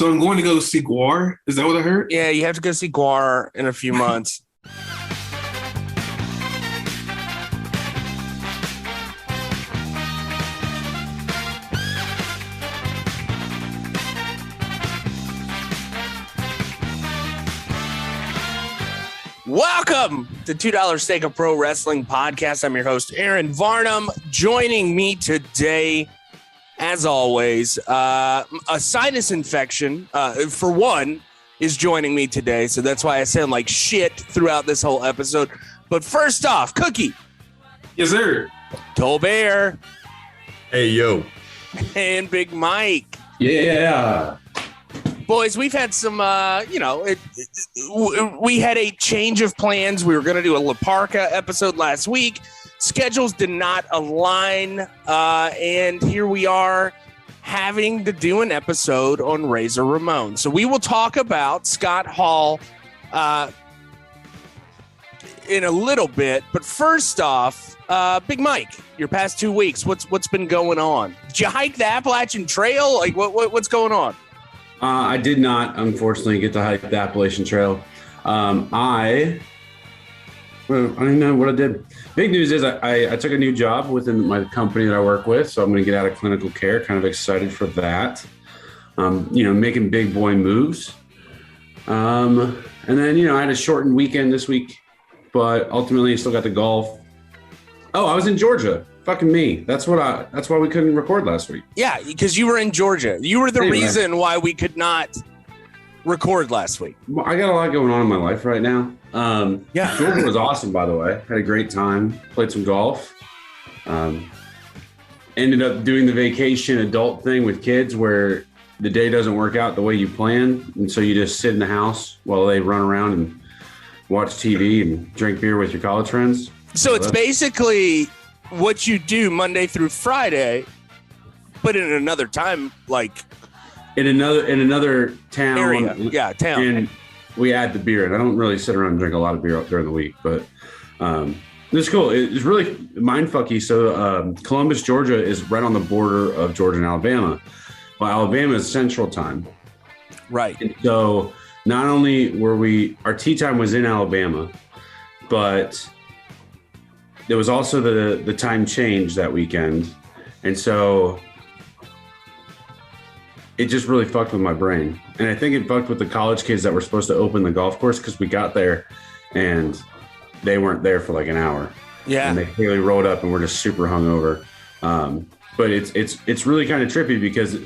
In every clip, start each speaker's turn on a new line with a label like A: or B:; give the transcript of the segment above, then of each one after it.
A: So I'm going to go see Guar. Is that what I heard?
B: Yeah, you have to go see Guar in a few months. Welcome to $2 Steak of Pro Wrestling Podcast. I'm your host, Aaron Varnum. Joining me today, as always, a sinus infection, for one, is joining me today. So that's why I sound like shit throughout this whole episode. But first off, Cookie.
A: Yes, sir.
B: Tolbert.
C: Hey, yo.
B: And Big Mike.
C: Yeah.
B: Boys, we've had some, we had a change of plans. We were going to do a La Parka episode last week. Schedules did not align, and here we are having to do an episode on Razor Ramon. So we will talk about Scott Hall in a little bit. But first off, Big Mike, your past 2 weeks, what's been going on? Did you hike the Appalachian Trail? Like, what's going on?
C: I did not, unfortunately, get to hike the Appalachian Trail. I don't know what I did. Big news is I took a new job within my company that I work with, so I'm going to get out of clinical care. Kind of excited for that. Making big boy moves. And then, I had a shortened weekend this week, but ultimately I still got to golf. Oh, I was in Georgia. Fucking me. That's why we couldn't record last week.
B: Yeah, because you were in Georgia. You were the reason why we could not record last week.
C: Well, I got a lot going on in my life right now. Georgia was awesome, by the way. Had a great time. Played some golf. Ended up doing the vacation adult thing with kids where the day doesn't work out the way you plan. And so you just sit in the house while they run around and watch TV and drink beer with your college friends.
B: So it's basically what you do Monday through Friday, but in another time, like
C: in another town
B: area. Yeah, town.
C: And we add the beer, and I don't really sit around and drink a lot of beer during the week, but it's cool. It's really mindfucky. So Columbus, Georgia is right on the border of Georgia and Alabama. Well, Alabama is Central Time.
B: Right.
C: And so not only were our tea time was in Alabama, but there was also the time change that weekend. And so it just really fucked with my brain. And I think it fucked with the college kids that were supposed to open the golf course because we got there and they weren't there for like an hour.
B: Yeah.
C: And they clearly rolled up and we're just super hungover. But it's really kind of trippy because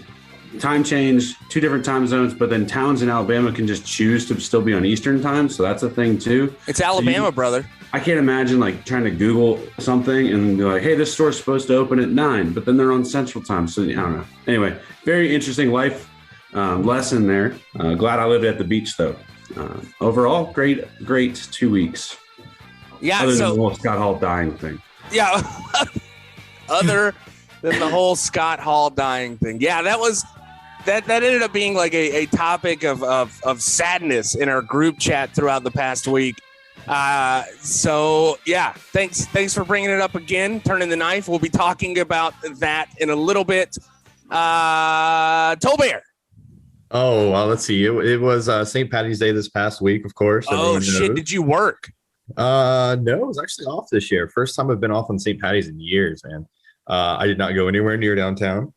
C: time change, 2 different time zones, but then towns in Alabama can just choose to still be on Eastern time. So that's a thing too.
B: It's Alabama, brother.
C: I can't imagine like trying to Google something and be like, hey, this store's supposed to open at 9, but then they're on Central Time. So I don't know. Anyway, very interesting life lesson there. Glad I lived at the beach though. Overall, great 2 weeks.
B: Yeah.
C: Other than the whole Scott Hall dying thing.
B: Yeah. Other than the whole Scott Hall dying thing. Yeah, that ended up being like a topic of sadness in our group chat throughout the past week. So yeah, thanks for bringing it up again. Turning the knife. We'll be talking about that in a little bit. Tolbert.
D: Oh, well, let's see. It was St. Patty's Day this past week, of course.
B: Oh shit! Did you work?
D: No, it was actually off this year. First time I've been off on St. Patty's in years, man. I did not go anywhere near downtown.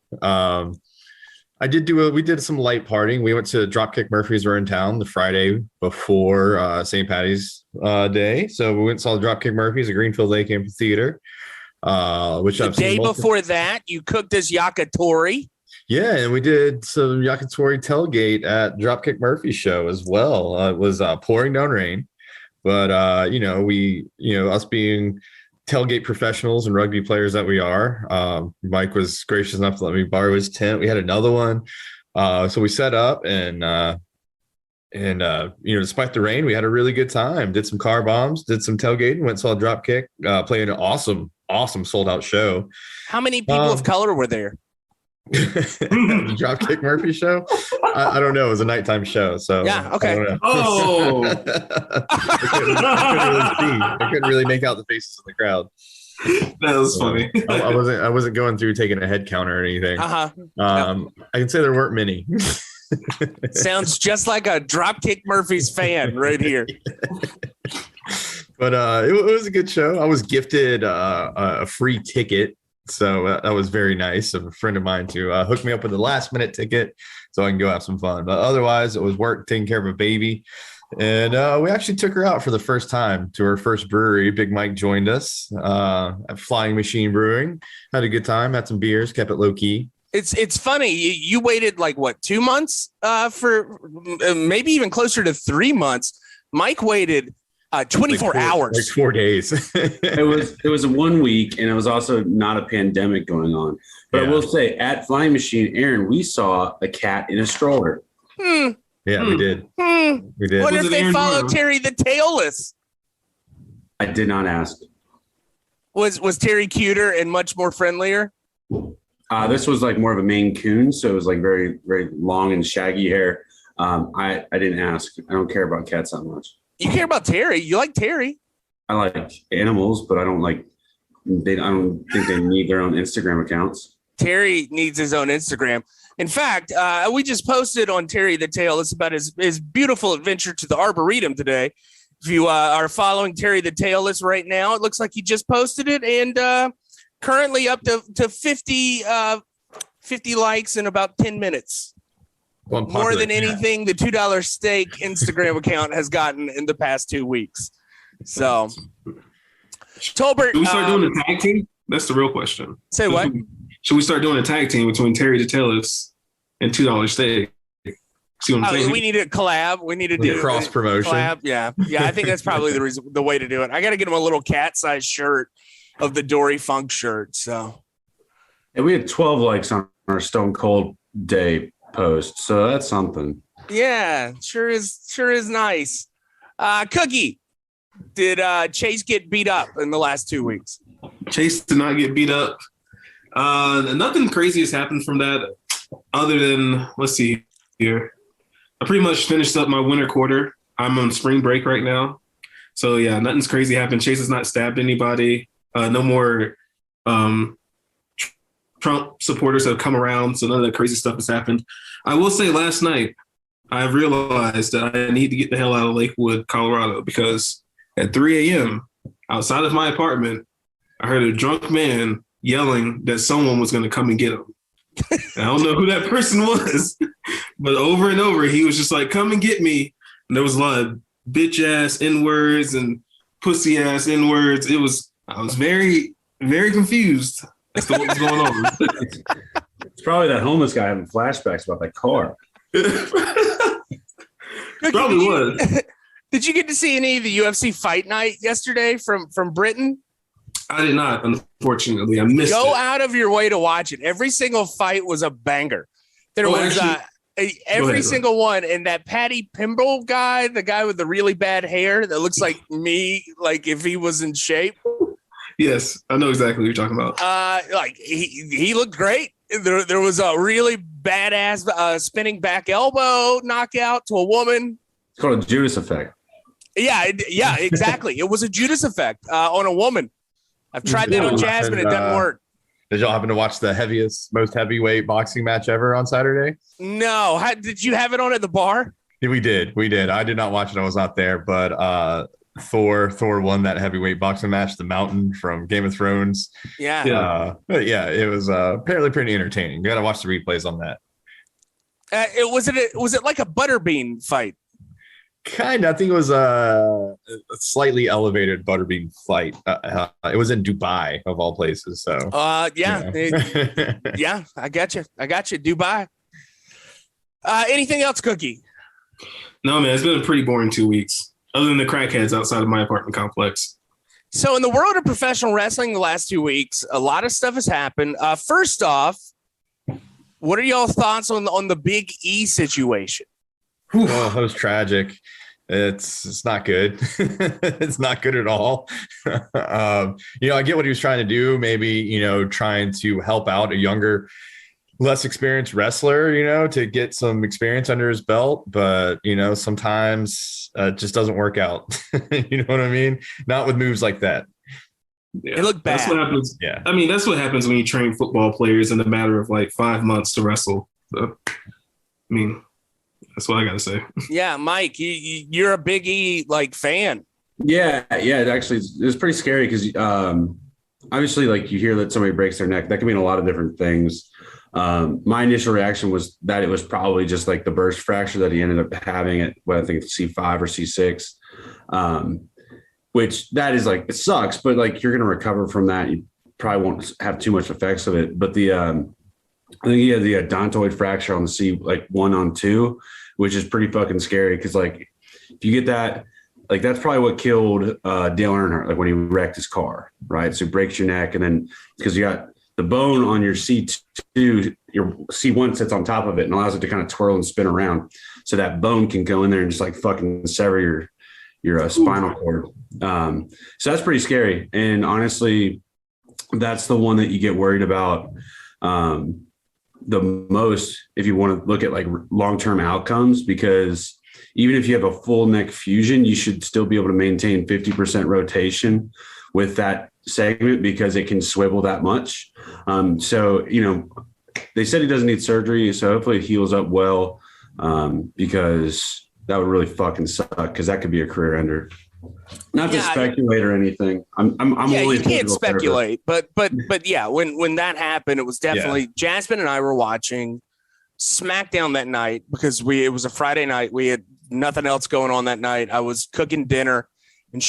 D: We did some light partying. We went to Dropkick Murphys. Were in town the Friday before St. Patty's Day. So we went and saw the Dropkick Murphys at Greenfield Lake Amphitheater. Which
B: the day before that, you cooked as yakitori.
D: Yeah, and we did some yakitori tailgate at Dropkick Murphy's show as well. It was pouring down rain, but us being tailgate professionals and rugby players that we are, Mike was gracious enough to let me borrow his tent. We had another one, so we set up and despite the rain, we had a really good time. Did some car bombs, did some tailgating, went and saw Dropkick, playing an awesome sold out show.
B: How many people of color were there?
D: The Dropkick Murphy show? I don't know. It was a nighttime show, so
B: yeah. Okay.
A: Oh,
D: I couldn't really make out the faces of the crowd.
A: That was funny.
D: I wasn't going through taking a head count or anything.
B: Uh-huh.
D: I can say there weren't many.
B: Sounds just like a Dropkick Murphys fan right here.
D: But it was a good show. I was gifted a free ticket. So that was very nice of a friend of mine to hook me up with a last minute ticket so I can go have some fun. But otherwise, it was work taking care of a baby. And we actually took her out for the first time to her first brewery. Big Mike joined us at Flying Machine Brewing. Had a good time, had some beers, kept it low key.
B: It's funny. You waited like what, 2 months for maybe even closer to 3 months. Mike waited 24 hours,
D: like 4 days.
C: It was 1 week, and it was also not a pandemic going on. But I will say, at Flying Machine, Aaron, we saw a cat in a stroller.
D: Yeah, we did. We did.
B: Wonder if they
A: Aaron
B: followed
A: Brown?
B: Terry the Tailless.
C: I did not ask.
B: Was Terry cuter and much more friendlier?
C: This was like more of a Maine Coon, so it was like very, very long and shaggy hair. I didn't ask. I don't care about cats that much.
B: You care about Terry. You like Terry.
C: I like animals, but I don't think they need their own Instagram accounts.
B: Terry needs his own Instagram. In fact, we just posted on Terry the Tailless about his beautiful adventure to the Arboretum today. If you are following Terry the Tailless right now, it looks like he just posted it, and currently up to 50 likes in about 10 minutes. More than anything the $2 steak Instagram account has gotten in the past 2 weeks. So, Tolbert,
A: Should we start doing a tag team? That's the real question.
B: Say what?
A: Should we start doing a tag team between Terry the Tailless and $2 steak? See what I'm saying?
B: We need a collab. We need to do
D: cross promotion.
B: Collab. Yeah. I think that's probably the way to do it. I got to get him a little cat-sized shirt of the Dory Funk shirt. So,
C: And we had 12 likes on our Stone Cold Day post, so that's something.
B: yeah, sure is nice. Cookie, did Chase get beat up in the last 2 weeks?
A: Chase did not get beat up. Nothing crazy has happened from that other than, let's see here. I pretty much finished up my winter quarter. I'm on spring break right now. So, yeah, nothing's crazy happened. Chase has not stabbed anybody. No more Trump supporters have come around, so none of that crazy stuff has happened. I will say last night, I realized that I need to get the hell out of Lakewood, Colorado, because at 3 a.m., outside of my apartment, I heard a drunk man yelling that someone was going to come and get him. I don't know who that person was, but over and over, he was just like, come and get me. And there was a lot of bitch-ass N-words and pussy-ass N-words. I was very, very confused as to what was going on.
C: It's probably that homeless guy having flashbacks about that car.
A: Probably was.
B: Did you get to see any of the UFC fight night yesterday from Britain?
A: I did not, unfortunately. I missed
B: Go
A: it.
B: out of your way to watch it. Every single fight was a banger. There was every single one. And that Patty Pimble guy, the guy with the really bad hair that looks like me, like if he was in shape.
A: Yes, I know exactly what you're talking about.
B: Like he looked great. There was a really badass spinning back elbow knockout to a woman.
C: It's called a Judas effect.
B: Yeah, exactly. It was a Judas effect on a woman. I've tried that on Jasmine. It doesn't work.
D: Did y'all happen to watch the most heavyweight boxing match ever on Saturday?
B: No. Did you have it on at the bar?
D: Yeah, we did. I did not watch it. I was not there, but Thor won that heavyweight boxing match, the Mountain from Game of Thrones.
B: Yeah.
D: But yeah, it was apparently pretty entertaining. You got to watch the replays on that.
B: Was it like a butterbean fight?
D: Kind of. I think it was a slightly elevated butterbean fight. It was in Dubai of all places. So
B: yeah. Yeah, I got you. Dubai. Anything else, Cookie?
A: No, man, it's been a pretty boring 2 weeks, other than the crackheads outside of my apartment complex.
B: So in the world of professional wrestling the last 2 weeks, a lot of stuff has happened. First off, what are y'all's thoughts on the Big E situation?
D: Oh, that was tragic. It's not good. It's not good at all. I get what he was trying to do. Maybe, trying to help out a younger, less experienced wrestler, to get some experience under his belt. But, sometimes it just doesn't work out. You know what I mean? Not with moves like that.
A: Yeah,
B: it looked bad.
A: That's what happens.
D: Yeah.
A: I mean, that's what happens when you train football players in a matter of like 5 months to wrestle. So, I mean, That's what I got to say.
B: Yeah, Mike, you're a Big E like fan.
C: Yeah. It actually it's pretty scary because obviously, like you hear that somebody breaks their neck, that can mean a lot of different things. My initial reaction was that it was probably just like the burst fracture that he ended up having at what I think it's C5 or C6, which that is like, it sucks, but like you're going to recover from that. You probably won't have too much effects of it. But I think he had the odontoid fracture on the C1 on 2, which is pretty fucking scary because like if you get that, like that's probably what killed Dale Earnhardt, like when he wrecked his car, right? So he breaks your neck, and then because you got the bone on your C2, your C1 sits on top of it and allows it to kind of twirl and spin around, so that bone can go in there and just like fucking sever your spinal cord. So that's pretty scary, and honestly, that's the one that you get worried about the most if you want to look at like long-term outcomes, because even if you have a full neck fusion, you should still be able to maintain 50% rotation with that segment because it can swivel that much. So, they said he doesn't need surgery, so hopefully it heals up well, because that would really fucking suck, because that could be a career ender. Not to speculate or anything. I'm only
B: you can't speculate, but yeah, when that happened, it was definitely Jasmine and I were watching SmackDown that night because it was a Friday night. We had nothing else going on that night. I was cooking dinner, and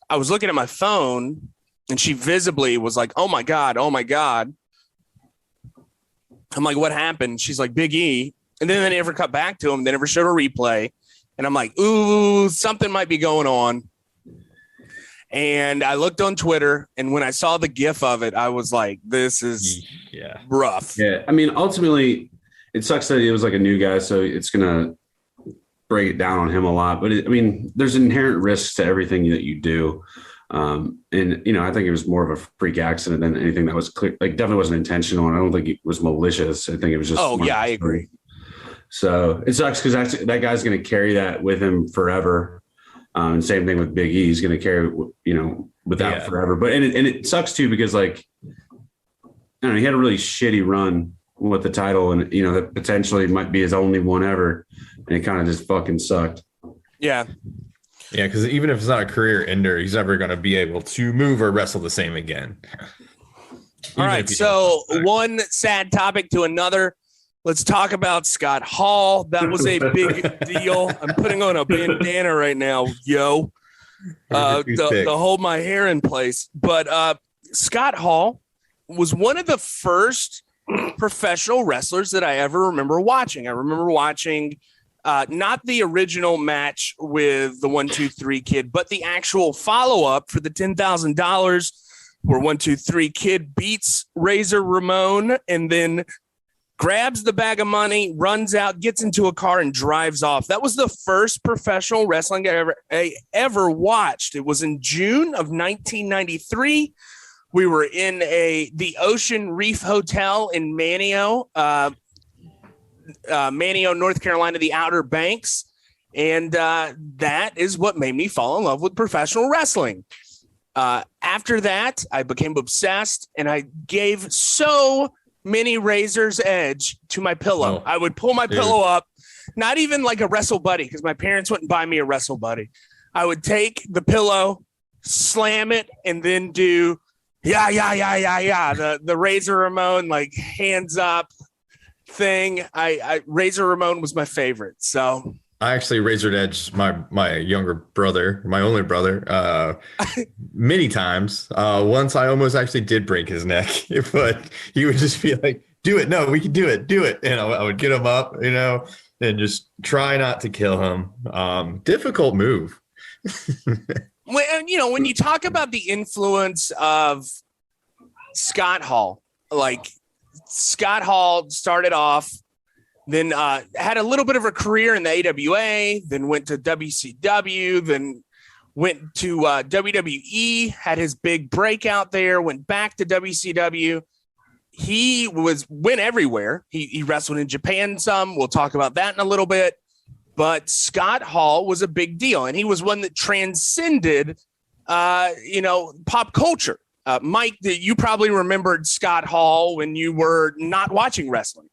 B: I was looking at my phone, and she visibly was like, "Oh my God, oh my God." I'm like, "What happened?" She's like, "Big E." And then they never cut back to him. They never showed a replay. And I'm like, ooh, something might be going on. And I looked on Twitter, and when I saw the GIF of it, I was like, this is rough.
C: Yeah. I mean, ultimately, it sucks that it was like a new guy, so it's going to break it down on him a lot. But there's inherent risks to everything that you do. And, I think it was more of a freak accident than anything that was clear. Like, definitely wasn't intentional. And I don't think it was malicious. I think it was just.
B: Oh, yeah, I agree.
C: So it sucks because that guy's going to carry that with him forever. And same thing with Big E. He's going to carry, with that forever. But and it sucks too because like, I don't know, he had a really shitty run with the title, and that potentially might be his only one ever, and it kind of just fucking sucked.
B: Yeah.
D: Yeah, because even if it's not a career ender, he's never going to be able to move or wrestle the same again.
B: All right, so one sad topic to another. Let's talk about Scott Hall. That was a big deal. I'm putting on a bandana right now, yo, to hold my hair in place. But Scott Hall was one of the first professional wrestlers that I ever remember watching. I remember watching not the original match with the 1-2-3 Kid, but the actual follow-up for the $10,000 where 1-2-3 Kid beats Razor Ramon and then grabs the bag of money, runs out, gets into a car, and drives off. That was the first professional wrestling I ever watched. It was in June of 1993. We were in the Ocean Reef Hotel in Manio, North Carolina, the Outer Banks. And that is what made me fall in love with professional wrestling. After that, I became obsessed, and I gave so many Razor's Edge to my pillow. I would pull my pillow up, not even like a Wrestle Buddy, because my parents wouldn't buy me a Wrestle Buddy. I would take the pillow, slam it, and then do the Razor Ramon like hands up thing. Razor Ramon was my favorite. So
D: I actually Razored Edge my younger brother, my only brother, many times. Once I almost actually did break his neck, but he would just be like, "Do it, no, we can do it," and I would get him up, and just try not to kill him. Difficult move.
B: When you talk about the influence of Scott Hall, like Scott Hall started off. Then had a little bit of a career in the AWA, then went to WCW, then went to WWE, had his big breakout there, went back to WCW. He went everywhere. He wrestled in Japan some. We'll talk about that in a little bit. But Scott Hall was a big deal, and he was one that transcended, pop culture. Mike, you probably remembered Scott Hall when you were not watching wrestling.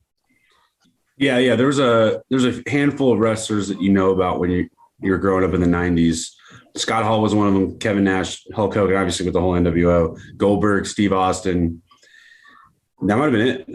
C: Yeah. There's a handful of wrestlers that you know about when you're growing up in the 90s. Scott Hall was one of them. Kevin Nash, Hulk Hogan, obviously with the whole NWO, Goldberg, Steve Austin. That might have been it.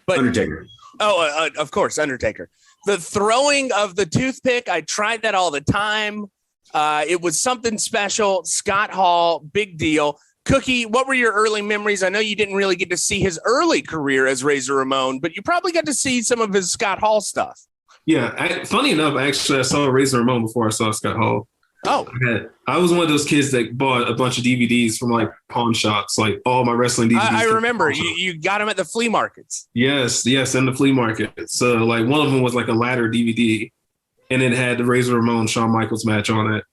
C: But Undertaker.
B: Oh, of course, Undertaker. The throwing of the toothpick, I tried that all the time. It was something special. Scott Hall, big deal. Cookie, what were your early memories? I know you didn't really get to see his early career as Razor Ramon, but you probably got to see some of his Scott Hall stuff.
A: Yeah, funny enough, actually, I saw Razor Ramon before I saw Scott Hall.
B: Oh,
A: I was one of those kids that bought a bunch of DVDs from like pawn shops, like all my wrestling DVDs.
B: I remember you got them at the flea markets.
A: Yes, in the flea market. So like one of them was like a ladder DVD, and it had the Razor Ramon Shawn Michaels match on it,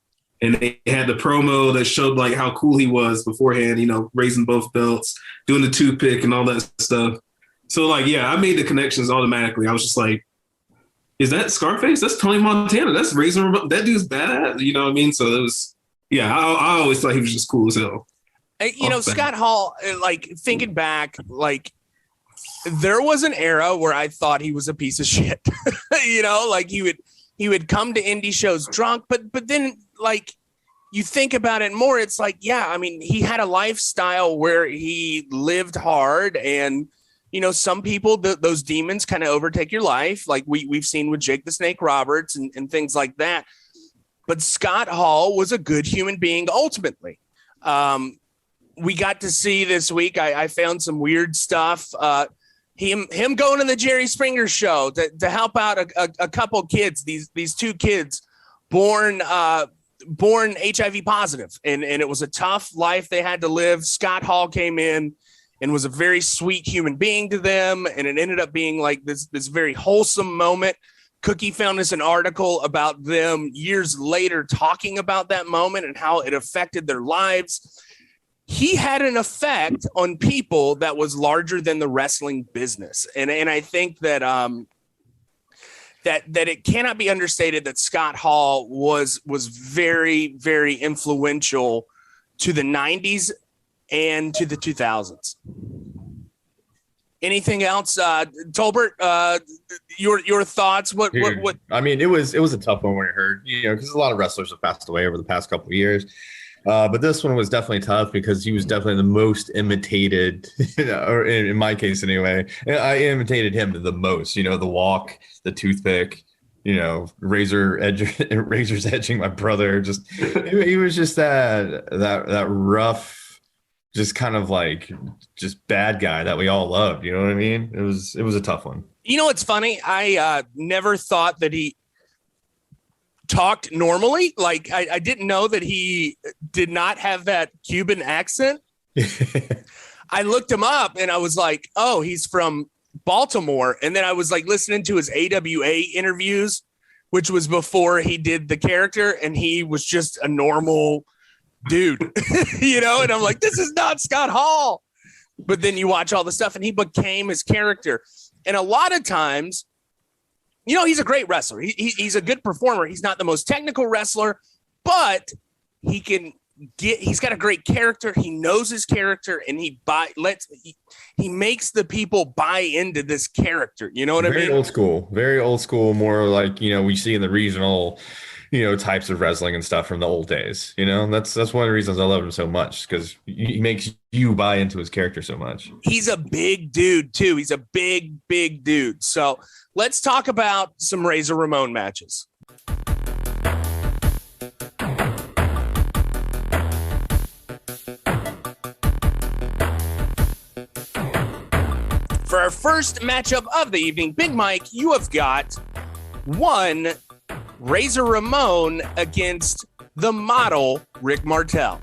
A: and they had the promo that showed like how cool he was beforehand. You know, raising both belts, doing the toothpick, and all that stuff. So like, yeah, I made the connections automatically. I was just like, is that Scarface? That's Tony Montana. That's Razor Ramon. That dude's badass. You know what I mean? So it was, yeah, I always thought he was just cool as hell.
B: You know, Scott Hall, like thinking back, like there was an era where I thought he was a piece of shit. You know, like he would come to indie shows drunk, but then like you think about it more, it's like, yeah, I mean, he had a lifestyle where he lived hard, and you know, some people, those demons kind of overtake your life, like we've seen with Jake the Snake Roberts and things like that. But Scott Hall was a good human being ultimately. We got to see this week, I found some weird stuff. Him going to the Jerry Springer show to help out a couple kids, these two kids born HIV positive. And it was a tough life they had to live. Scott Hall came in and was a very sweet human being to them. And it ended up being like this very wholesome moment. Cookie found us an article about them years later talking about that moment and how it affected their lives. He had an effect on people that was larger than the wrestling business. And I think that that it cannot be understated that Scott Hall was very, very influential to the 90s and to the 2000s. Anything else, Tolbert? Your thoughts? What?
D: I mean, it was a tough one when it heard, you know, because a lot of wrestlers have passed away over the past couple of years. But this one was definitely tough because he was definitely the most imitated, you know, or in my case anyway. I imitated him the most, you know, the walk, the toothpick, you know, razors edging my brother. Just he was just that rough, just kind of like just bad guy that we all loved. You know what I mean? It was a tough one.
B: You know what's funny? I never thought that he talked normally. Like I didn't know that he did not have that Cuban accent. I looked him up and I was like, oh, he's from Baltimore. And then I was like listening to his AWA interviews, which was before he did the character, and he was just a normal dude, you know? And I'm like, this is not Scott Hall. But then you watch all the stuff and he became his character. And a lot of times, you know, he's a great wrestler. He's a good performer. He's not the most technical wrestler, but he's got a great character. He knows his character, and he makes the people buy into this character. You know what I mean?
D: Very old school, more like, you know, we see in the regional, you know, types of wrestling and stuff from the old days. You know, that's one of the reasons I love him so much, because he makes you buy into his character so much. He's
B: a big dude too. He's a big dude. So let's talk about some Razor Ramon matches. For our first matchup of the evening, Big Mike, you have got one Razor Ramon against the model Rick Martel.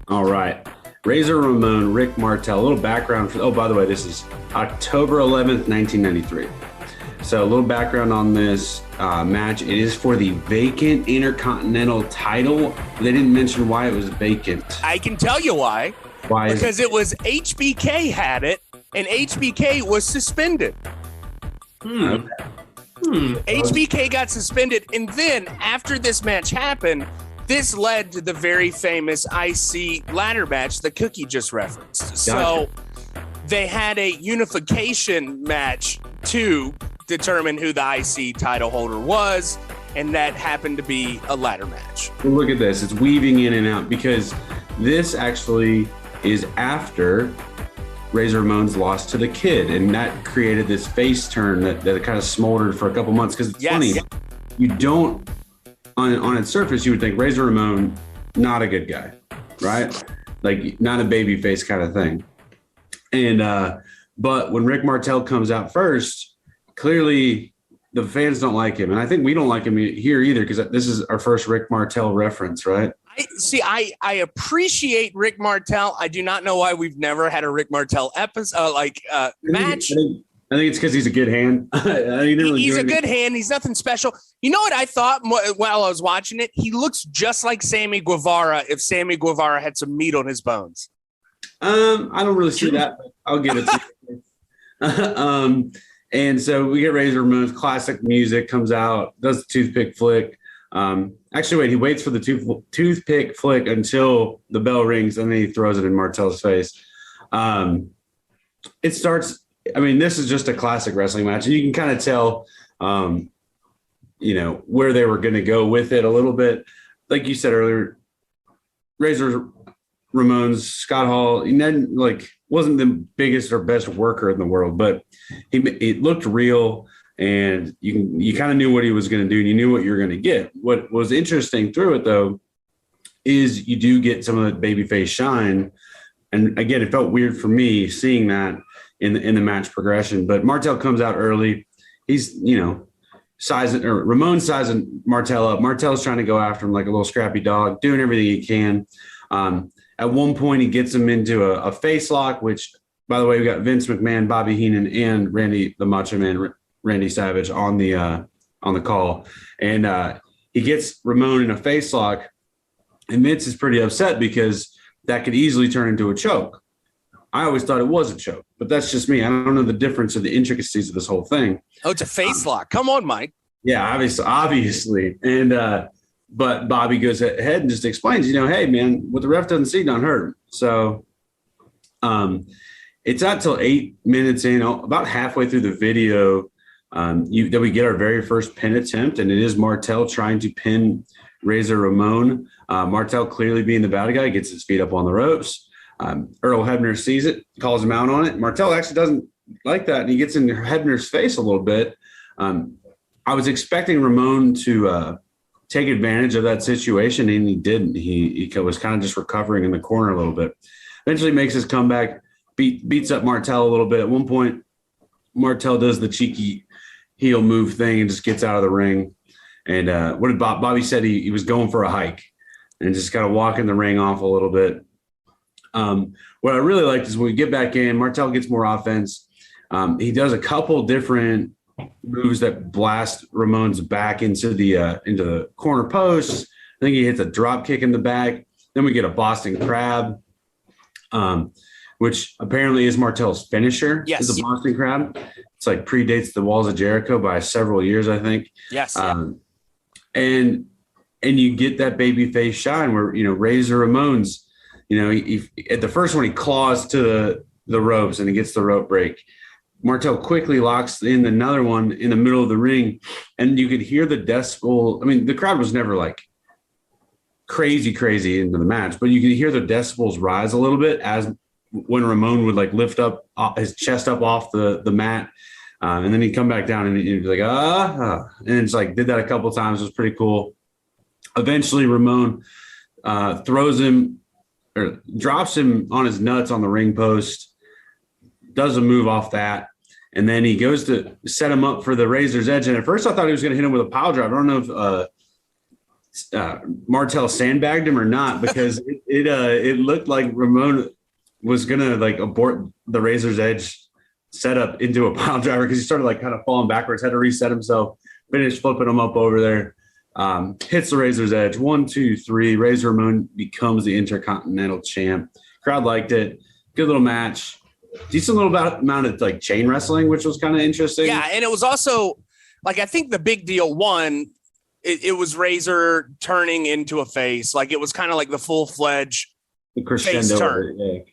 C: All right. Razor Ramon, Rick Martel. A little background. By the way, this is October 11th, 1993. So a little background on this match. It is for the vacant Intercontinental title. They didn't mention why it was vacant.
B: I can tell you why.
C: Why?
B: Because it was HBK had it, and HBK was suspended.
C: Okay.
B: HBK got suspended, and then after this match happened, this led to the very famous IC ladder match that Cookie just referenced. So they had a unification match to determine who the IC title holder was, and that happened to be a ladder match.
C: Well, look at this. It's weaving in and out because this actually is after Razor Ramon's lost to the Kid, and that created this face turn that kind of smoldered for a couple months. Because it's funny, you don't, on its surface, you would think Razor Ramon, not a good guy, right? Like not a baby face kind of thing. And but when Rick Martel comes out first, clearly the fans don't like him. And I think we don't like him here either, because this is our first Rick Martel reference, right?
B: I appreciate Rick Martel. I do not know why we've never had a Rick Martel episode, match.
C: I think it's because he's a good hand.
B: He's a good hand. He's nothing special. You know what I thought while I was watching it? He looks just like Sammy Guevara if Sammy Guevara had some meat on his bones.
C: I don't really see that, but I'll give it to you. And so we get Razor Ramon's classic music comes out, does the toothpick flick. Actually, he waits for the toothpick flick until the bell rings, and then he throws it in Martel's face. It starts. I mean, this is just a classic wrestling match, and you can kind of tell, where they were going to go with it a little bit. Like you said earlier, Razor Ramon's Scott Hall, he wasn't the biggest or best worker in the world, but it looked real. And you kind of knew what he was going to do, and you knew what you were going to get. What was interesting through it, though, is you do get some of that babyface shine. And again, it felt weird for me seeing that in the match progression. But Martel comes out early. He's Ramon's sizing Martel up. Martel's trying to go after him like a little scrappy dog, doing everything he can. At one point, he gets him into a face lock, which, by the way, we got Vince McMahon, Bobby Heenan, and Randy the Macho Man. Randy Savage on the call, and he gets Ramon in a face lock, and Vince is pretty upset because that could easily turn into a choke. I always thought it was a choke, but that's just me. I don't know the difference of the intricacies of this whole thing.
B: Oh, it's a face lock. Come on, Mike.
C: Yeah, obviously, and but Bobby goes ahead and just explains, hey man, what the ref doesn't see don't hurt him. So, it's not till 8 minutes in, about halfway through the video. That we get our very first pin attempt, and it is Martel trying to pin Razor Ramon. Martel, clearly being the bad guy, gets his feet up on the ropes. Earl Hebner sees it, calls him out on it. Martel actually doesn't like that, and he gets in Hebner's face a little bit. I was expecting Ramon to take advantage of that situation, and he didn't. He was kind of just recovering in the corner a little bit. Eventually makes his comeback, beats up Martel a little bit. At one point, Martel does the cheeky heel move thing and just gets out of the ring. And what did Bobby said? He was going for a hike and just kind of walking the ring off a little bit. What I really liked is when we get back in, Martel gets more offense. He does a couple different moves that blast Ramon's back into the corner post. I think he hits a drop kick in the back. Then we get a Boston Crab, which apparently is Martel's finisher.
B: Yes.
C: Is the Boston Crab. It's like predates the Walls of Jericho by several years, I think.
B: Yes.
C: And you get that baby face shine where, Razor Ramon's, he at the first one, he claws to the ropes and he gets the rope break. Martel quickly locks in another one in the middle of the ring, and you could hear the decibel. I mean, the crowd was never like crazy into the match, but you could hear the decibels rise a little bit as when Ramon would lift up his chest up off the mat, and then he'd come back down and he'd be like, and it's did that a couple of times. It was pretty cool. Eventually Ramon throws him or drops him on his nuts on the ring post, does a move off that, and then he goes to set him up for the Razor's Edge. And at first I thought he was going to hit him with a pile driver. I don't know if Martel sandbagged him or not, because it looked like Ramon was going to abort the Razor's Edge setup into a pile driver, because he started kind of falling backwards, had to reset himself, finished flipping him up over there. Hits the Razor's Edge. 1, 2, 3. Razor Ramon becomes the Intercontinental Champ. Crowd liked it. Good little match. Decent little amount of chain wrestling, which was kind of interesting.
B: Yeah, and it was also I think the big deal it was Razor turning into a face. It was kind of like the full-fledged face turn.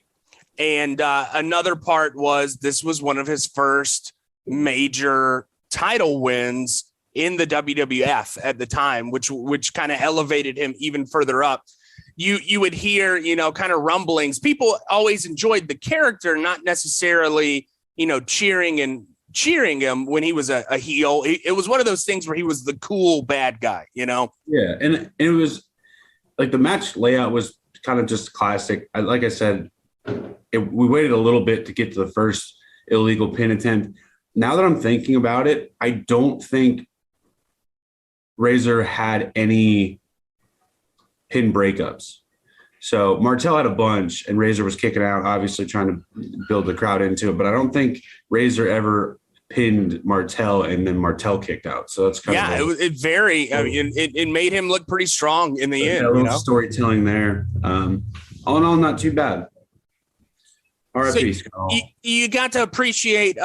B: And another part was this was one of his first major title wins in the WWF at the time, which kind of elevated him even further up. You would hear, kind of rumblings. People always enjoyed the character, not necessarily, cheering him when he was a heel. It was one of those things where he was the cool bad guy, Yeah,
C: and it was like the match layout was kind of just classic. Like I said, we waited a little bit to get to the first illegal pin attempt. Now that I'm thinking about it, I don't think Razor had any pin breakups. So Martel had a bunch and Razor was kicking out, obviously trying to build the crowd into it. But I don't think Razor ever pinned Martel and then Martel kicked out. So that's kind of
B: it made him look pretty strong in the end.
C: Storytelling there. All in all, not too bad. R.I.P.
B: So you got to appreciate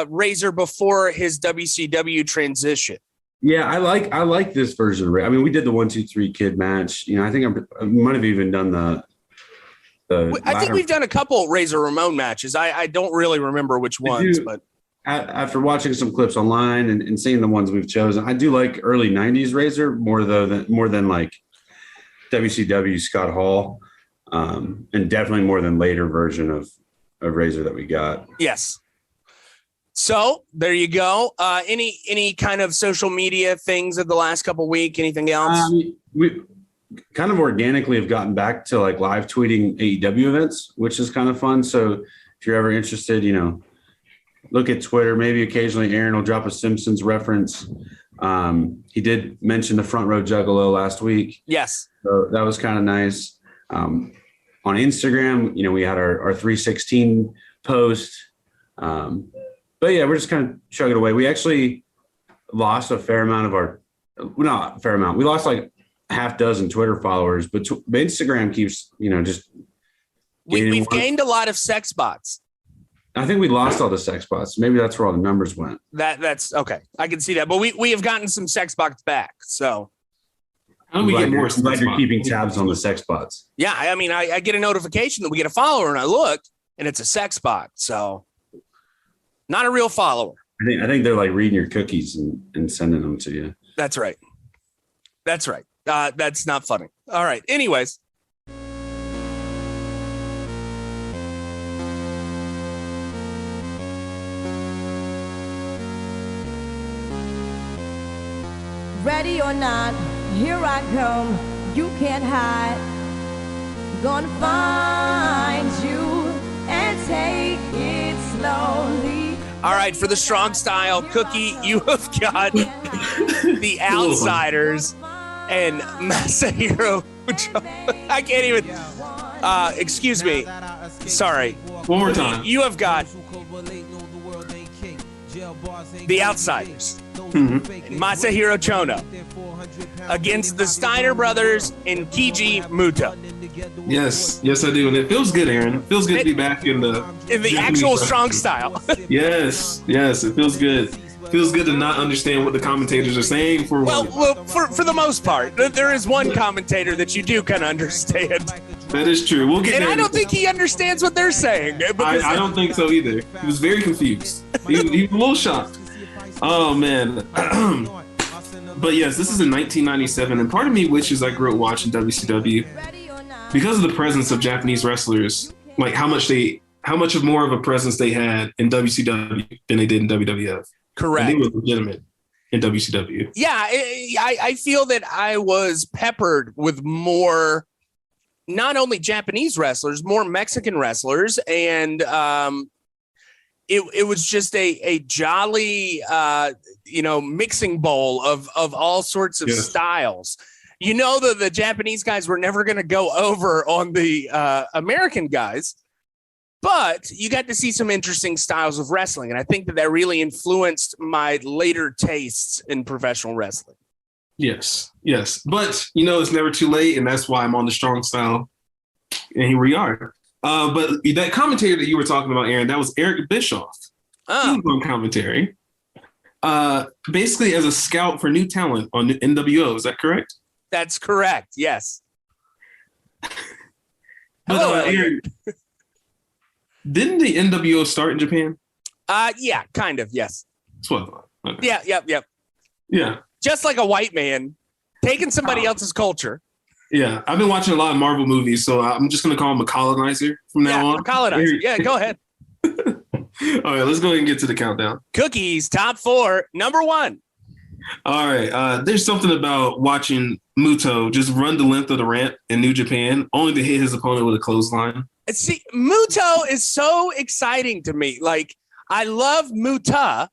B: Razor before his WCW transition.
C: Yeah, I like this version of Razor. I mean, we did the 1, 2, 3 kid match. I think I might have even done the
B: I think we've done a couple Razor Ramon matches. I don't really remember which ones, but
C: after watching some clips online and seeing the ones we've chosen, I do like early 90s Razor more than like WCW Scott Hall, and definitely more than later version of Razor that we got.
B: Yes. So there you go. Any kind of social media things of the last couple of weeks? Anything else?
C: We kind of organically have gotten back to like live tweeting AEW events, which is kind of fun. So if you're ever interested, look at Twitter. Maybe occasionally Aaron will drop a Simpsons reference. He did mention the Front Row Juggalo last week.
B: Yes.
C: So that was kind of nice. On Instagram, we had our 316 post. But yeah, we're just kind of chugging away. We actually lost a fair amount of not a fair amount. We lost like half dozen Twitter followers, but Instagram keeps, just.
B: We've gained a lot of sex bots.
C: I think we lost all the sex bots. Maybe that's where all the numbers went.
B: That's okay. I can see that, but we have gotten some sex bots back. So.
A: How do we get more?
C: I'm glad you're keeping tabs on the sex bots.
B: Yeah, I mean, I get a notification that we get a follower, and I look, and it's a sex bot. So. Not a real follower.
C: I think they're like reading your cookies and sending them to you.
B: That's right. That's right. That's not funny. All right. Anyways.
E: Ready or not, here I come. You can't hide. Gonna find you and take it slowly.
B: All right, for the strong style, Cookie, you have got the Outsiders and Masahiro. I can't even. Excuse me. Sorry.
A: One more time.
B: You have got the Outsiders. Masahiro Chono against the Steiner brothers and Keiji Muto.
A: Yes, I do, and it feels good, Aaron. It feels good to be back in the
B: actual strong style.
A: yes, it feels good. Feels good to not understand what the commentators are saying for
B: the most part. There is one commentator that you do kind of understand.
A: That is true. We'll get there.
B: And I don't think he understands what they're saying.
A: I don't think so either. He was very confused. He was a little shocked. Oh man. But yes, this is in 1997, and part of me wishes I grew up watching WCW because of the presence of Japanese wrestlers. Like how much of more of a presence they had in WCW than they did in WWF.
B: Correct.
A: And they were legitimate in WCW.
B: Yeah, I feel that I was peppered with more, not only Japanese wrestlers, more Mexican wrestlers, and it was just a jolly, mixing bowl of all sorts of styles. The Japanese guys were never going to go over on the American guys, but you got to see some interesting styles of wrestling. And I think that really influenced my later tastes in professional wrestling.
A: Yes. But, it's never too late. And that's why I'm on the strong style. And here we are. But that commentator that you were talking about, Aaron, that was Eric Bischoff.
B: Oh.
A: He was on commentary. Basically as a scout for new talent on NWO. Is that correct?
B: That's correct. Yes.
A: But Aaron, didn't the NWO start in Japan?
B: Yeah, kind of. Yes.
A: That's what I thought. Okay.
B: Yeah. Yep.
A: Yeah.
B: Just like a white man taking somebody else's culture.
A: Yeah. I've been watching a lot of Marvel movies, so I'm just going to call him a colonizer from now on.
B: A colonizer. Yeah, go ahead.
A: All right, let's go ahead and get to the countdown.
B: Cookies, top 4, number 1.
A: All right. There's something about watching Muto just run the length of the ramp in New Japan, only to hit his opponent with a clothesline.
B: See, Muto is so exciting to me. Like, I love Muta,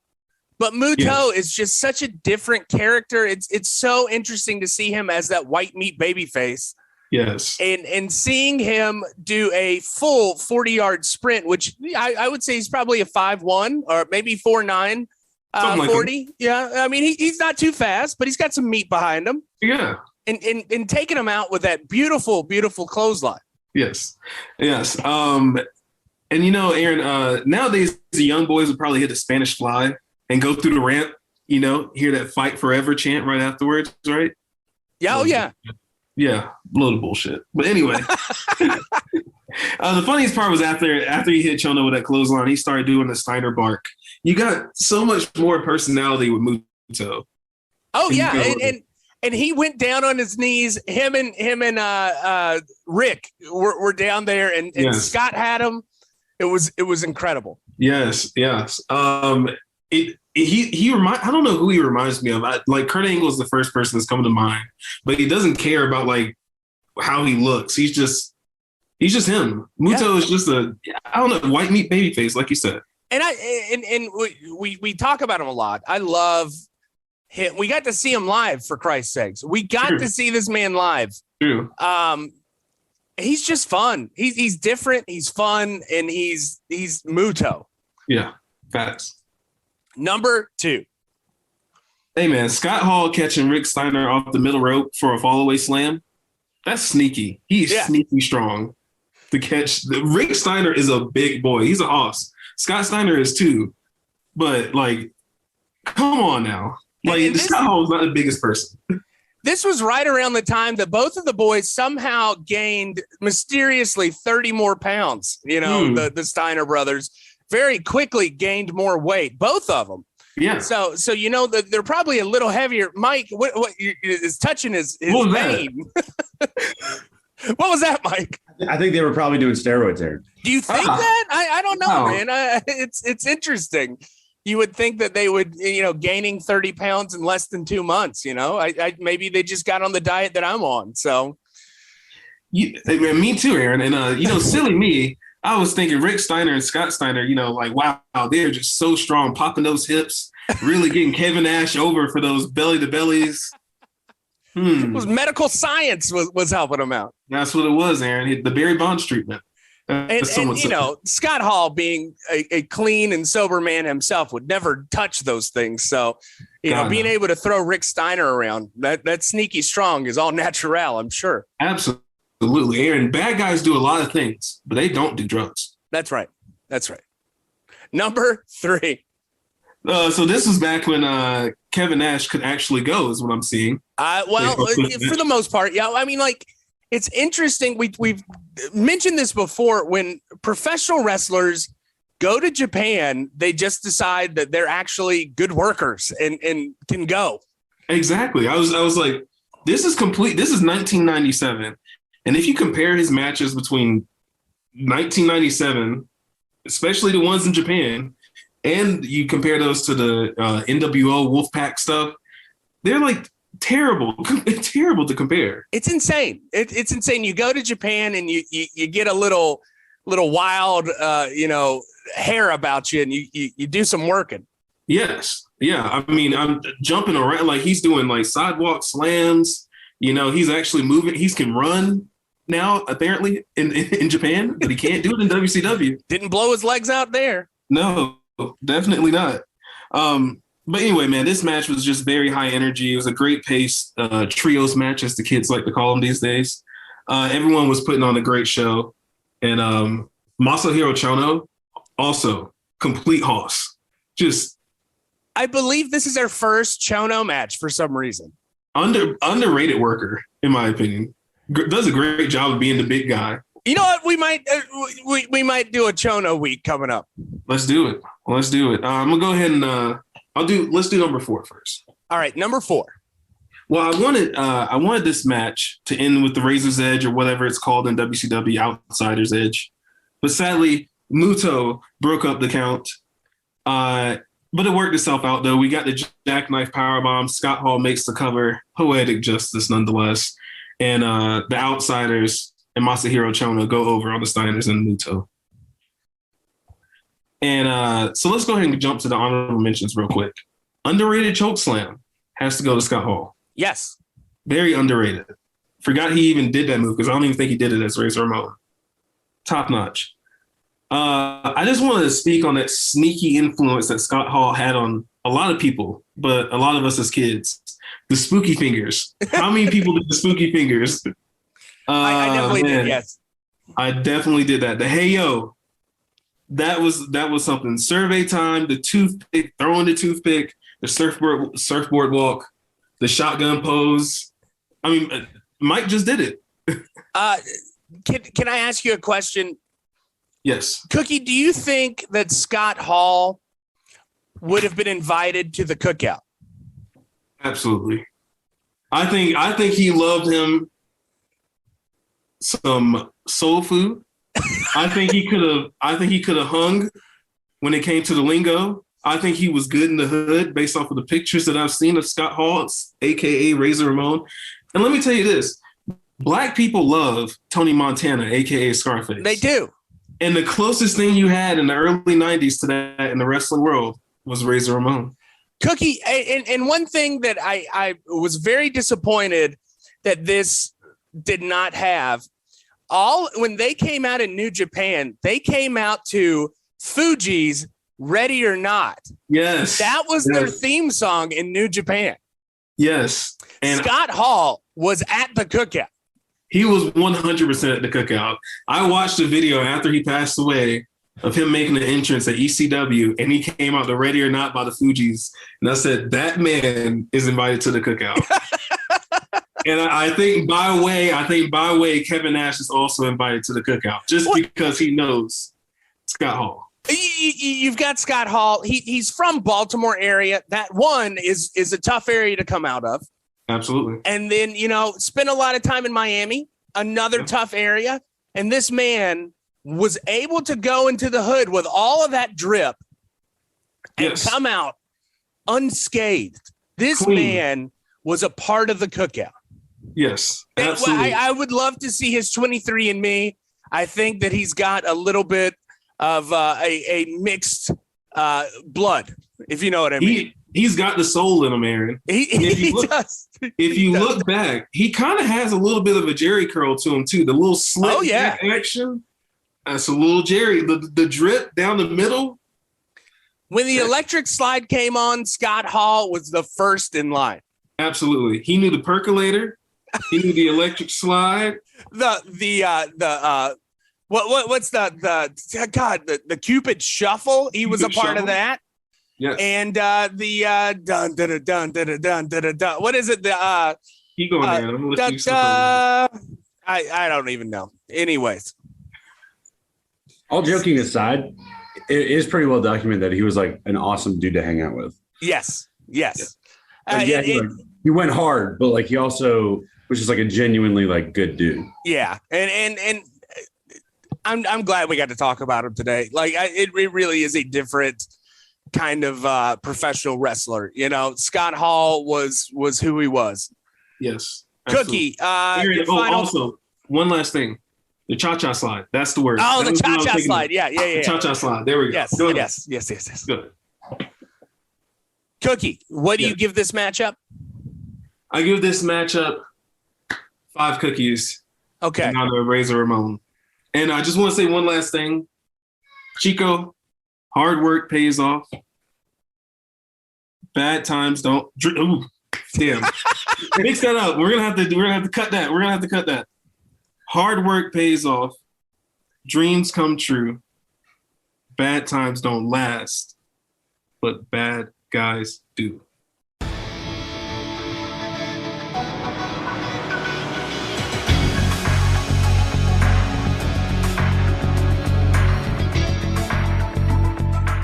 B: but Muto is just such a different character. It's so interesting to see him as that white meat babyface.
A: Yes.
B: And seeing him do a full 40-yard sprint, which I would say he's probably a 5'1" or maybe 4'9", 40. Yeah. I mean, he's not too fast, but he's got some meat behind him.
A: Yeah.
B: And taking him out with that beautiful, beautiful clothesline.
A: Yes. And Aaron, nowadays the young boys would probably hit the Spanish fly and go through the ramp, hear that fight forever chant right afterwards, right?
B: Yeah. Oh, yeah.
A: Yeah, load of bullshit. But anyway, the funniest part was after he hit Chono with that clothesline, he started doing the Steiner bark. You got so much more personality with Muto.
B: Oh yeah, and he went down on his knees. Him and Rick were down there, and Scott had him. It was incredible.
A: Yes. I don't know who he reminds me of. Kurt Angle is the first person that's coming to mind, but he doesn't care about like how he looks. He's just him. Muto is just white meat baby face, like you said.
B: And we talk about him a lot. I love him. We got to see him live, for Christ's sakes. We got to see this man live.
A: True.
B: He's just fun. He's different. He's fun, and he's Muto.
A: Yeah, facts.
B: Number 2.
A: Hey, man, Scott Hall catching Rick Steiner off the middle rope for a fallaway slam. That's sneaky. He's sneaky strong to catch. Rick Steiner is a big boy. He's a hoss. Scott Steiner is too. But, come on now. Scott Hall is not the biggest person.
B: This was right around the time that both of the boys somehow gained mysteriously 30 more pounds. The Steiner brothers very quickly gained more weight, both of them.
A: Yeah.
B: So they're probably a little heavier. Mike, what is touching his vein? What was that, Mike?
C: I think they were probably doing steroids there.
B: Do you think that? I don't know, man. It's interesting. You would think that they would, gaining 30 pounds in less than 2 months. Maybe they just got on the diet that I'm on. So,
A: me too, Aaron. And silly me. I was thinking Rick Steiner and Scott Steiner, wow, they're just so strong, popping those hips, really getting Kevin Nash over for those belly to bellies.
B: It was medical science was helping them out.
A: That's what it was, Aaron. The Barry Bonds treatment.
B: And Scott Hall, being a clean and sober man himself, would never touch those things. So, being able to throw Rick Steiner around, that sneaky strong is all natural, I'm sure.
A: Absolutely, Aaron. Bad guys do a lot of things, but they don't do drugs.
B: That's right. Number 3.
A: So this was back when Kevin Nash could actually go, is what I'm seeing.
B: For the most part, yeah. I mean, it's interesting. We've mentioned this before. When professional wrestlers go to Japan, they just decide that they're actually good workers and can go.
A: Exactly. I was like, this is complete. This is 1997. And if you compare his matches between 1997, especially the ones in Japan, and you compare those to the NWO Wolfpack stuff, they're terrible to compare.
B: It's insane. It's insane. You go to Japan and you get a little wild, hair about you, and you do some working.
A: Yes. Yeah. I mean, I'm jumping around, he's doing sidewalk slams. He's actually moving. He can run now, apparently, in Japan, but he can't do it in WCW.
B: Didn't blow his legs out there.
A: No, definitely not. But anyway, man, this match was just very high energy. It was a great pace trios match, as the kids like to call them these days. Everyone was putting on a great show. And Masahiro Chono, also complete hoss.
B: I believe this is their first Chono match for some reason.
A: Underrated worker, in my opinion. Does a great job of being the big guy.
B: You know what? We might do a Chono week coming up.
A: Let's do it. Let's do it. I'm gonna go ahead and let's do number 4 first.
B: All right, number 4.
A: Well, I wanted this match to end with the Razor's Edge or whatever it's called in WCW, Outsider's Edge. But sadly, Muto broke up the count. But it worked itself out, though. We got the jackknife powerbomb. Scott Hall makes the cover. Poetic justice, nonetheless. And the Outsiders and Masahiro Chono go over on the Steiners and Muto. And so let's go ahead and jump to the honorable mentions real quick. Underrated chokeslam has to go to Scott Hall.
B: Yes.
A: Very underrated. Forgot he even did that move because I don't even think he did it as Razor Ramon. Top notch. I just wanted to speak on that sneaky influence that Scott Hall had on a lot of people, but a lot of us as kids. The spooky fingers. How many people did the spooky fingers?
B: I definitely did, yes.
A: I definitely did that. The hey yo. That was something. Survey time, the toothpick, throwing the toothpick, the surfboard walk, the shotgun pose. I mean, Mike just did it.
B: Can I ask you a question?
A: Yes.
B: Cookie, do you think that Scott Hall would have been invited to the cookout?
A: Absolutely. I think he loved him some soul food. I think he could have hung when it came to the lingo. I think he was good in the hood based off of the pictures that I've seen of Scott Hall, aka Razor Ramon. And let me tell you this. Black people love Tony Montana, aka Scarface.
B: They do.
A: And the closest thing you had in the early 90s to that in the wrestling world was Razor Ramon.
B: Cookie, and one thing that I was very disappointed that this did not have, when they came out in New Japan, they came out to Fuji's Ready or Not.
A: Yes.
B: That was their theme song in New Japan.
A: Yes. And
B: Scott Hall was at the cookout.
A: He was 100% at the cookout. I watched the video after he passed away of him making an entrance at ECW, and he came out to Ready or Not by the Fugees. And I said, that man is invited to the cookout. And I think by way, Kevin Nash is also invited to the cookout just because he knows Scott Hall.
B: You've got Scott Hall. He's from Baltimore area. That one is a tough area to come out of.
A: Absolutely.
B: And then, spent a lot of time in Miami, another tough area. And this man was able to go into the hood with all of that drip and come out unscathed. This man was a part of the cookout.
A: Yes, absolutely.
B: I would love to see his 23andMe. I think that he's got a little bit of a mixed blood, if you know what I mean.
A: He's got the soul in him, Aaron.
B: He does.
A: If you look back, he kind of has a little bit of a Jerry curl to him too. The little slick action. That's a little Jerry. The drip down the middle.
B: When the electric slide came on, Scott Hall was the first in line.
A: Absolutely. He knew the percolator. He knew the electric slide.
B: What's the Cupid Shuffle? He was a part of that.
A: Yes.
B: And the dun dun dun dun dun dun dun. What is it?
A: Keep going, man. I'm gonna let you
B: I don't even know. Anyways,
C: all joking aside, it is pretty well documented that he was like an awesome dude to hang out with.
B: Yes.
C: He went hard, but like he also was just like a genuinely like good dude.
B: Yeah, and I'm glad we got to talk about him today. Like it really is a different kind of professional wrestler. Scott Hall was who he was.
A: Yes.
B: Absolutely. Cookie.
A: Also, one last thing. The cha-cha slide. That's the word.
B: Oh, the cha-cha slide. Yeah.
A: The cha-cha slide. There we go.
B: Yes.
A: Good.
B: Cookie, what do you give this matchup?
A: I give this matchup 5 cookies.
B: Okay.
A: In honor of Razor Ramon. And I just want to say one last thing. Chico, hard work pays off. Bad times don't. Ooh, damn. Mix that up. We're gonna have to cut that. Hard work pays off. Dreams come true. Bad times don't last, but bad guys do.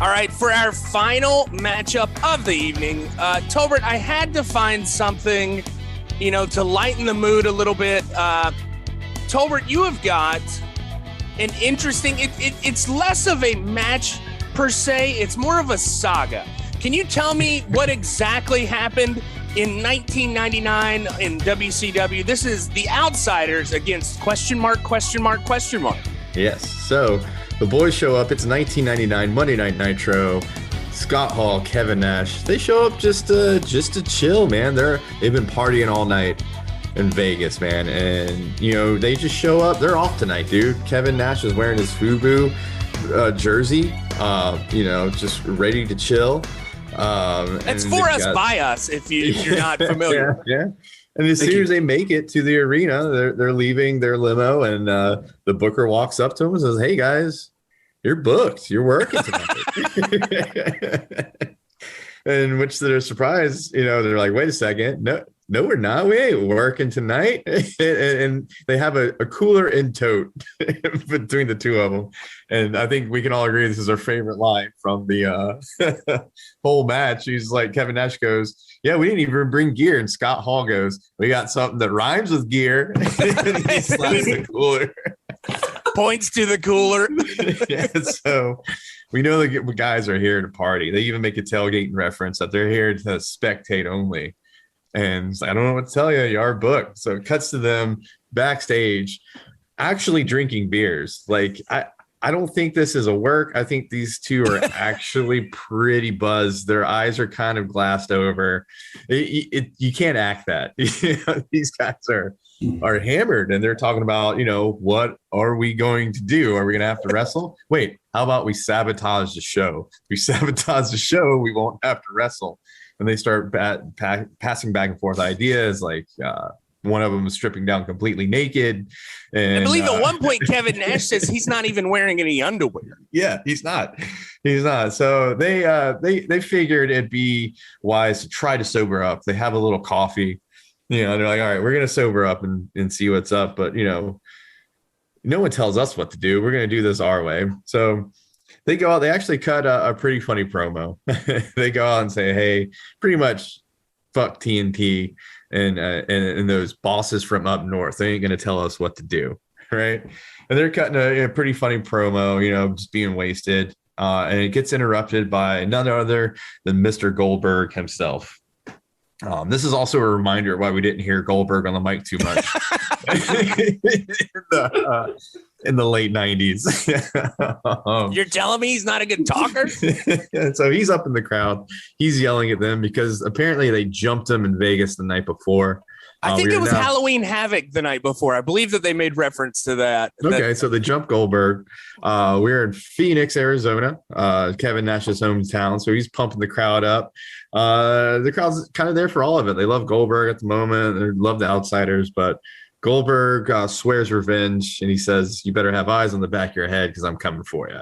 B: All right, for our final matchup of the evening, Tolbert, I had to find something, to lighten the mood a little bit. Tolbert, you have got an interesting, it's less of a match per se, it's more of a saga. Can you tell me what exactly happened in 1999 in WCW? This is The Outsiders against ?
D: Yes. So the boys show up. It's 1999 Monday Night Nitro. Scott Hall, Kevin Nash. They show up just to chill, man. They've been partying all night in Vegas, man, and they just show up. They're off tonight, dude. Kevin Nash is wearing his FUBU jersey, just ready to chill.
B: That's for us by us if you're not familiar.
D: Yeah. And as soon as they make it to the arena, they're leaving their limo, and the booker walks up to them and says, "Hey guys, you're booked. You're working tonight." In which they're surprised. They're like, "Wait a second, no, we're not. We ain't working tonight." and they have a cooler in tote between the two of them. And I think we can all agree this is our favorite line from the whole match. He's like, Kevin Nash goes, "Yeah, we didn't even bring gear." And Scott Hall goes, "We got something that rhymes with gear." And he slaps the cooler.
B: Points to the cooler.
D: Yeah, so we know the guys are here to party. They even make a tailgating reference that they're here to spectate only. And it's like, I don't know what to tell you. You are booked. So it cuts to them backstage actually drinking beers. Like, I don't think this is a work. I think these two are actually pretty buzzed. Their eyes are kind of glassed over. You can't act that. These guys are hammered, and they're talking about, what are we going to do? Are we going to have to wrestle? Wait, how about we sabotage the show? We sabotage the show, we won't have to wrestle. And they start passing back and forth ideas, like one of them is stripping down completely naked. And
B: I believe at one point Kevin Nash says he's not even wearing any underwear.
D: Yeah, he's not. So they figured it'd be wise to try to sober up. They have a little coffee. They're like, all right, we're going to sober up and see what's up. But, no one tells us what to do. We're going to do this our way. So they go out. They actually cut a pretty funny promo. They go out and say, hey, pretty much fuck TNT and those bosses from up north. They ain't going to tell us what to do. Right. And they're cutting a pretty funny promo, just being wasted. And it gets interrupted by none other than Mr. Goldberg himself. This is also a reminder why we didn't hear Goldberg on the mic too much in the late 90s.
B: You're telling me he's not a good talker?
D: So he's up in the crowd. He's yelling at them because apparently they jumped him in Vegas the night before.
B: I think it was Halloween Havoc the night before. I believe that they made reference to that.
D: Okay, so they jumped Goldberg. We're in Phoenix, Arizona, Kevin Nash's hometown. So he's pumping the crowd up. The crowd's kind of there for all of it. They love Goldberg at the moment. They love the Outsiders, but Goldberg swears revenge, and he says, "You better have eyes on the back of your head because I'm coming for you."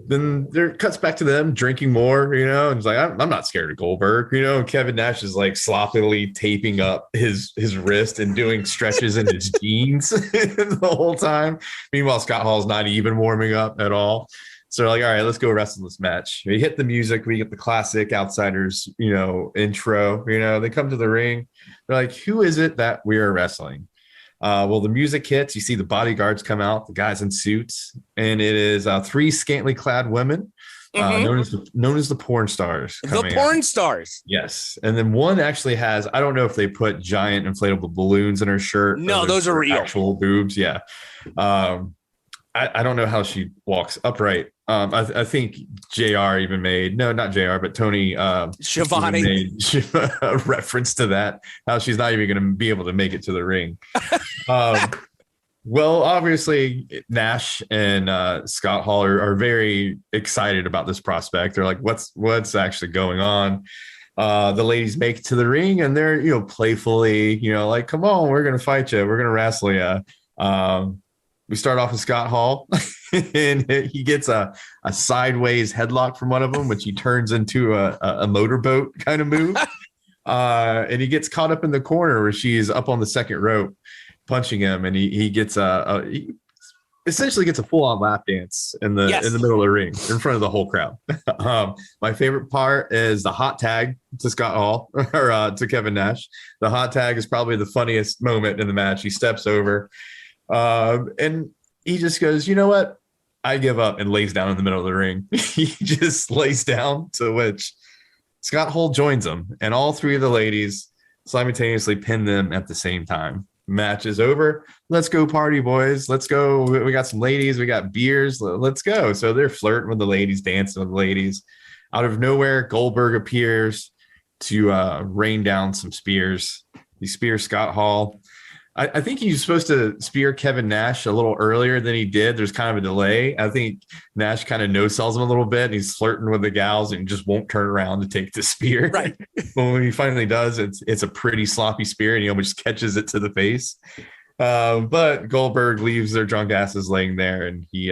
D: Then there cuts back to them drinking more, and it's like, I'm not scared of Goldberg, and Kevin Nash is like sloppily taping up his wrist and doing stretches in his jeans the whole time. Meanwhile, Scott Hall's not even warming up at all. So they're like, all right, let's go wrestle this match. We hit the music. We get the classic Outsiders, intro. They come to the ring. They're like, who is it that we are wrestling? Well, the music hits. You see the bodyguards come out, the guys in suits, and it is three scantily clad women, known as the porn stars.
B: The porn stars.
D: Yes, and then one actually has. I don't know if they put giant inflatable balloons in her shirt.
B: No, those are real.
D: Actual boobs. Yeah. I don't know how she walks upright. I think JR even made, no, not JR, but Tony
B: Schiavone
D: made a reference to that, how she's not even going to be able to make it to the ring. Well, obviously, Nash and Scott Hall are very excited about this prospect. They're like, what's actually going on? The ladies make it to the ring, and they're, playfully, like, come on, we're going to fight you. We're going to wrestle you. We start off with Scott Hall, and he gets a sideways headlock from one of them, which he turns into a motorboat kind of move. And he gets caught up in the corner where she's up on the second rope punching him, and he gets it's essentially gets a full-on lap dance in the middle of the ring in front of the whole crowd. My favorite part is the hot tag to Scott Hall or to Kevin Nash. The hot tag is probably the funniest moment in the match. He steps over and he just goes, you know what? I give up, and lays down in the middle of the ring. He just lays down, to which Scott Hall joins him, and all three of the ladies simultaneously pin them at the same time. Match is over. Let's go party, boys. Let's go. We got some ladies. We got beers. Let's go. So they're flirting with the ladies, dancing with the ladies. Out of nowhere, Goldberg appears to rain down some spears. He spears Scott Hall. I think he's supposed to spear Kevin Nash a little earlier than he did. There's kind of a delay. I think Nash kind of no-sells him a little bit. And he's flirting with the gals and just won't turn around to take the spear.
B: Right.
D: But when he finally does, it's a pretty sloppy spear, and he almost catches it to the face. But Goldberg leaves their drunk asses laying there, and he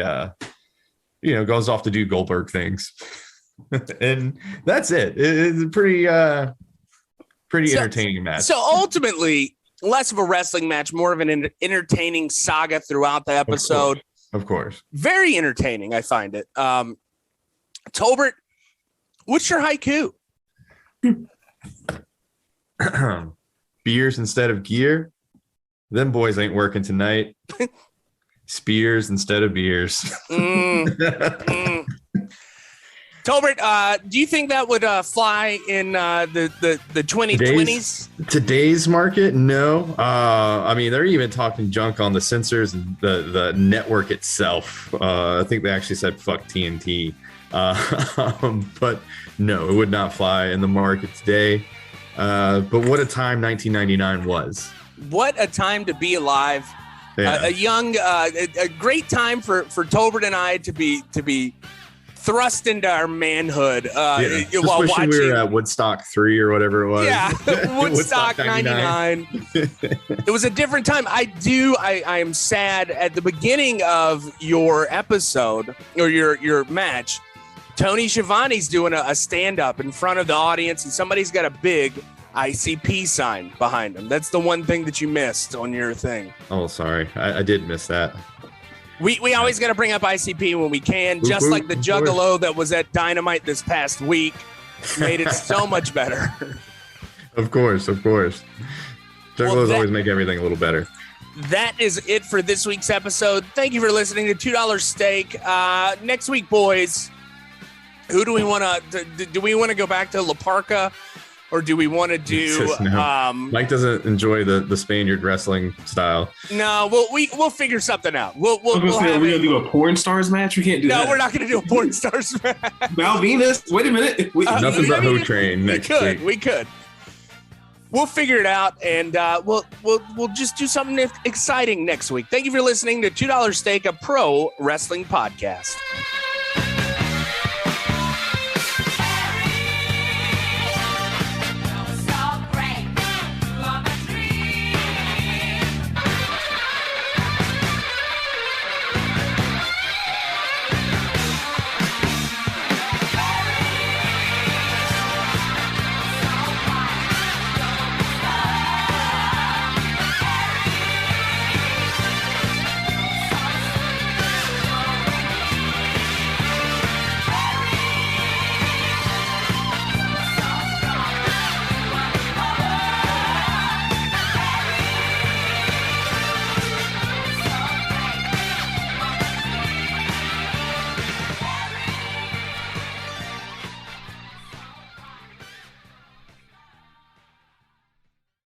D: goes off to do Goldberg things. And that's it. It's a pretty entertaining match.
B: So ultimately, less of a wrestling match, more of an entertaining saga throughout the episode.
D: Of course.
B: Very entertaining, I find it. Tolbert, what's your HighKu?
D: Beers instead of gear. Them boys ain't working tonight. Spears instead of beers.
B: Tolbert, do you think that would fly in the 2020s?
D: Today's market? No. I mean, they're even talking junk on the censors and the network itself. I think they actually said fuck TNT. But no, it would not fly in the market today. But what a time 1999 was.
B: What a time to be alive.
D: Yeah.
B: A great time for Tolbert and I to be thrust into our manhood while watching.
D: We were at Woodstock 3 or whatever it was.
B: Yeah, Woodstock 99. It was a different time. I am sad at the beginning of your episode or your match. Tony Schiavone's doing a stand-up in front of the audience, and somebody's got a big ICP sign behind him. That's the one thing that you missed on your thing.
D: Oh, sorry. I did miss that.
B: We always got to bring up ICP when we can, just like the Juggalo that was at Dynamite this past week made it so much better.
D: Of course. Juggalos always make everything a little better.
B: That is it for this week's episode. Thank you for listening to $2 Steak. Next week, boys, who do we want to do? We want to go back to La Parka? Or do we want to do?
D: No. Mike doesn't enjoy the Spaniard wrestling style.
B: No, we'll figure something out. We're
A: gonna do a porn stars match. We can't do that.
B: No, we're not gonna do a porn stars match.
A: Val Venus. Wait a minute.
D: Nothing but Ho Train next week.
B: We could. We'll figure it out, and we'll just do something exciting next week. Thank you for listening to $2 Steak, a pro wrestling podcast.